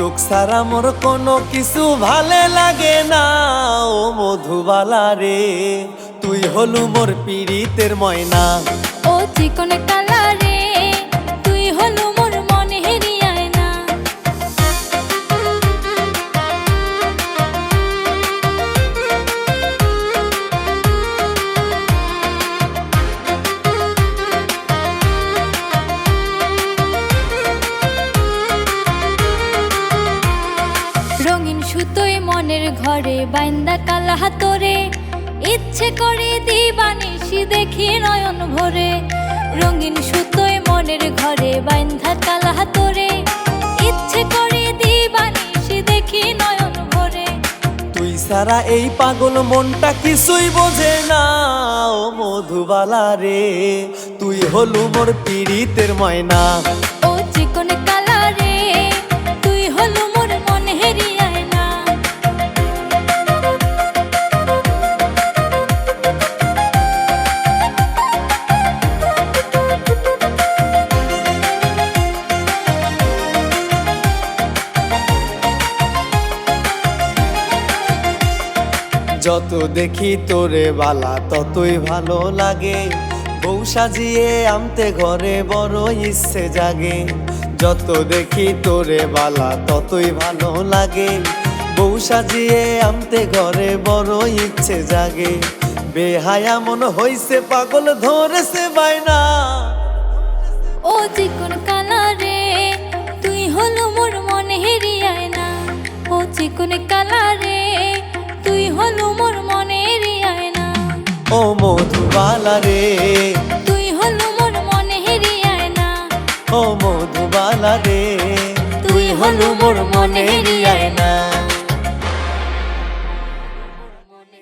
তোক সারা মোর কোনো কিছু ভালে লাগে না। ও মধুবালা রে, তুই হলু মোর পীড়িতের ময়না। ও চিকন কালা রে, তুই হলু মোর মনে হেরিয়ায় না। রঙিন সুতোয় মনের ঘরে বাইন্দা কালা হাতরে, ইচ্ছে করে দিবানিশি দেখি নয়ন ভরে। রঙিন সুতোয় মনের ঘরে বাইন্ধা কালা হাতরে, ইচ্ছে করে দিবানিশি দেখি নয়ন ভরে। তুই সারা এই পাগল মনটা কিছুই বোঝে না। ও মধুবালা রে, তুই হলু মোর পীড়িতের ময়না। ও চিকন কালা রে, তুই হলু মোর মনে হেরিয়ায় না। যত দেখি তোরে বালা ততই ভালো লাগে। বউ সাজিয়ে আনতে ঘরে বড় ইচ্ছে জাগে। যত দেখি তোরে বালা ততই ভালো লাগে। বউ সাজিয়ে আনতে ঘরে বড় ইচ্ছে জাগে। বেহায়া মন হইছে পাগল ধরেছে বায়না। ও চিকন কালা রে, তুই হলু মোর মনে হেরিয়ায় না। ও চিকন কালা রে, তুই হলু মোর মনে হেরিয়ায় না। ও মধুবালা রে, তুই হলু মোর মনে হেরিয়ায় না। ও মধুবালা রে, তুই হলু মোর মনে হেরিয়ায় না।